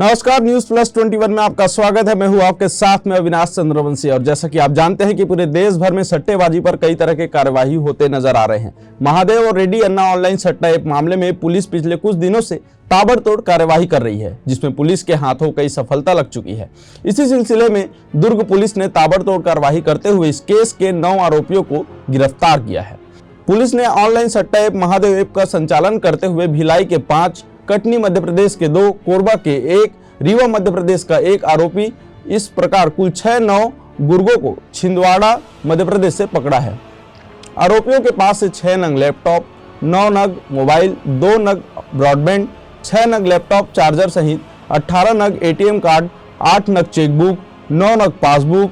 नमस्कार, news plus 21 में आपका स्वागत है। मैं हूं आपके साथ में अविनाश चंद्रवंशी। और जैसा कि आप जानते हैं कि पूरे देश भर में सट्टेबाजी पर कई तरह के कार्यवाही होते नजर आ रहे हैं। महादेव और रेड्डी अन्ना ऑनलाइन सट्टा ऐप मामले में पुलिस पिछले कुछ दिनों से ताबड़तोड़ कार्यवाही कर रही है, जिसमें पुलिस के हाथों कई सफलता लग चुकी है। इसी सिलसिले में दुर्ग पुलिस ने ताबड़तोड़ कार्यवाही करते हुए इस केस के 9 आरोपियों को गिरफ्तार किया है। पुलिस ने ऑनलाइन सट्टा ऐप महादेव ऐप का संचालन करते हुए भिलाई के 5, कटनी मध्य प्रदेश के 2, कोरबा के 1, रीवा मध्य प्रदेश का 1 आरोपी, इस प्रकार कुल 6-9 गुर्गों को छिंदवाड़ा मध्य प्रदेश से पकड़ा है। आरोपियों के पास से 6 नग लैपटॉप, 9 नग मोबाइल, 2 नग ब्रॉडबैंड, 6 नग लैपटॉप चार्जर सहित 18 नग एटीएम कार्ड, 8 नग चेकबुक, 9 नग पासबुक,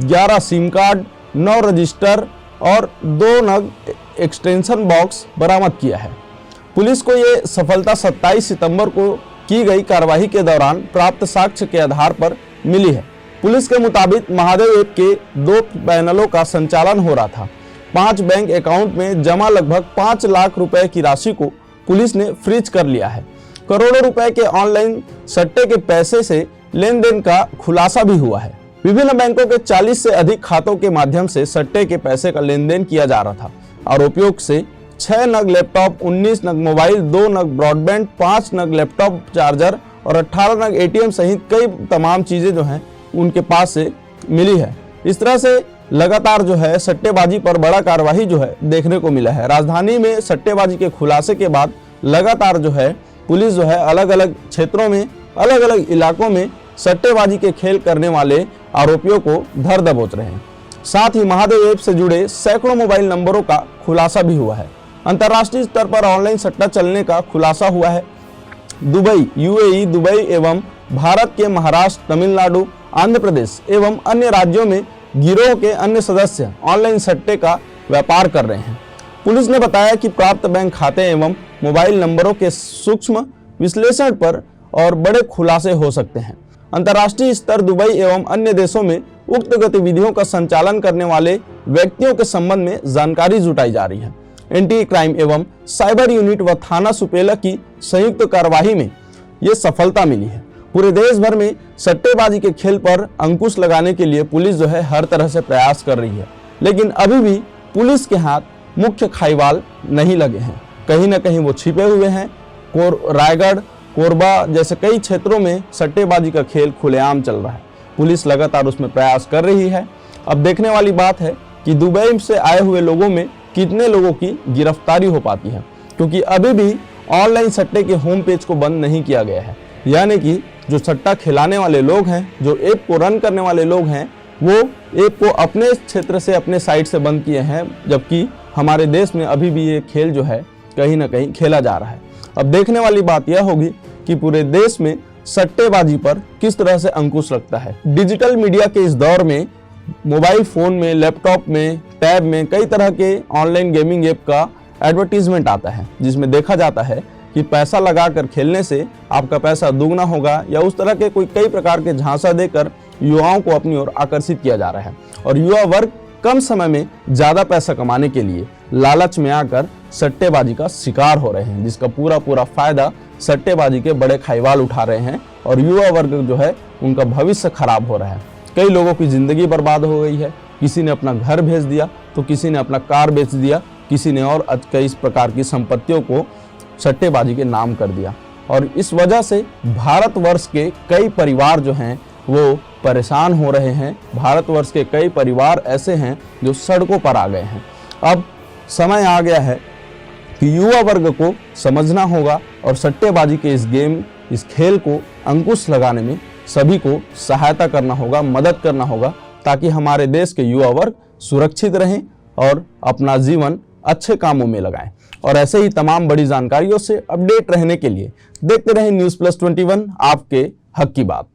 11 सिम कार्ड, 9 रजिस्टर और 2 नग एक्सटेंशन बॉक्स बरामद किया है। पुलिस को ये सफलता 27 सितंबर को की गई कार्रवाई के दौरान प्राप्त साक्ष्य के आधार पर मिली है। पुलिस के मुताबिक महादेव ऐप के 2 पैनलों का संचालन हो रहा था। 5 बैंक अकाउंट में जमा लगभग 5 लाख रुपए की राशि को पुलिस ने फ्रीज कर लिया है। करोड़ों रुपए के ऑनलाइन सट्टे के पैसे से लेन देन का खुलासा भी हुआ है। विभिन्न बैंकों के 40 से अधिक खातों के माध्यम से सट्टे के पैसे का लेन देन किया जा रहा था। आरोपियों से 6 नग लैपटॉप, 19 नग मोबाइल, 2 नग ब्रॉडबैंड, 5 नग लैपटॉप चार्जर और 18 नग एटीएम सहित कई तमाम चीजें जो हैं उनके पास से मिली है। इस तरह से लगातार जो है सट्टेबाजी पर बड़ा कार्रवाई जो है देखने को मिला है। राजधानी में सट्टेबाजी के खुलासे के बाद लगातार जो है पुलिस जो है अलग अलग क्षेत्रों में, अलग अलग इलाकों में सट्टेबाजी के खेल करने वाले आरोपियों को धर दबोच रहे हैं। साथ ही महादेव ऐप से जुड़े सैकड़ों मोबाइल नंबरों का खुलासा भी हुआ है। अंतर्राष्ट्रीय स्तर पर ऑनलाइन सट्टा चलने का खुलासा हुआ है। दुबई, यूएई, दुबई एवं भारत के महाराष्ट्र, तमिलनाडु, आंध्र प्रदेश एवं अन्य राज्यों में गिरोह के अन्य सदस्य ऑनलाइन सट्टे का व्यापार कर रहे हैं। पुलिस ने बताया कि प्राप्त बैंक खाते एवं मोबाइल नंबरों के सूक्ष्म विश्लेषण पर और बड़े खुलासे हो सकते हैं। अंतर्राष्ट्रीय स्तर दुबई एवं अन्य देशों में उक्त गतिविधियों का संचालन करने वाले व्यक्तियों के संबंध में जानकारी जुटाई जा रही है। एंटी क्राइम एवं साइबर यूनिट व थाना सुपेला की संयुक्त कार्यवाही में ये सफलता मिली है। पूरे देश भर में सट्टेबाजी के खेल पर अंकुश लगाने के लिए पुलिस जो है हर तरह से प्रयास कर रही है, लेकिन अभी भी पुलिस के हाथ मुख्य खाईवाल नहीं लगे हैं। कहीं ना कहीं वो छिपे हुए हैं। रायगढ़, कोरबा जैसे कई क्षेत्रों में सट्टेबाजी का खेल खुलेआम चल रहा है। पुलिस लगातार उसमें प्रयास कर रही है। अब देखने वाली बात है कि दुबई से आए हुए लोगों में कितने लोगों की गिरफ्तारी हो पाती है, क्योंकि अभी भी ऑनलाइन सट्टे के होम पेज को बंद नहीं किया गया है। यानी कि जो सट्टा खिलाने वाले लोग हैं, जो ऐप को रन करने वाले लोग हैं, वो ऐप को अपने क्षेत्र से, अपने साइट से बंद किए हैं, जबकि हमारे देश में अभी भी ये खेल जो है कहीं ना कहीं खेला जा रहा है। अब देखने वाली बात यह होगी कि पूरे देश में सट्टेबाजी पर किस तरह से अंकुश लगता है। डिजिटल मीडिया के इस दौर में मोबाइल फोन में, लैपटॉप में, टैब में कई तरह के ऑनलाइन गेमिंग ऐप का एडवर्टीजमेंट आता है, जिसमें देखा जाता है कि पैसा लगाकर खेलने से आपका पैसा दुगना होगा, या उस तरह के कई प्रकार के झांसा देकर युवाओं को अपनी ओर आकर्षित किया जा रहा है। और युवा वर्ग कम समय में ज्यादा पैसा कमाने के लिए लालच में आकर सट्टेबाजी का शिकार हो रहे हैं, जिसका पूरा फायदा सट्टेबाजी के बड़े खाईवाल उठा रहे हैं और युवा वर्ग जो है उनका भविष्य खराब हो रहा है। कई लोगों की जिंदगी बर्बाद हो गई है। किसी ने अपना घर भेज दिया, तो किसी ने अपना कार बेच दिया, किसी ने और कई प्रकार की संपत्तियों को सट्टेबाजी के नाम कर दिया। और इस वजह से भारतवर्ष के कई परिवार जो हैं वो परेशान हो रहे हैं। भारतवर्ष के कई परिवार ऐसे हैं जो सड़कों पर आ गए हैं। अब समय आ गया है कि युवा वर्ग को समझना होगा और सट्टेबाजी के इस खेल को अंकुश लगाने में सभी को सहायता करना होगा, मदद करना होगा, ताकि हमारे देश के युवा वर्ग सुरक्षित रहें और अपना जीवन अच्छे कामों में लगाएं। और ऐसे ही तमाम बड़ी जानकारियों से अपडेट रहने के लिए देखते रहें न्यूज प्लस 21, आपके हक की बात।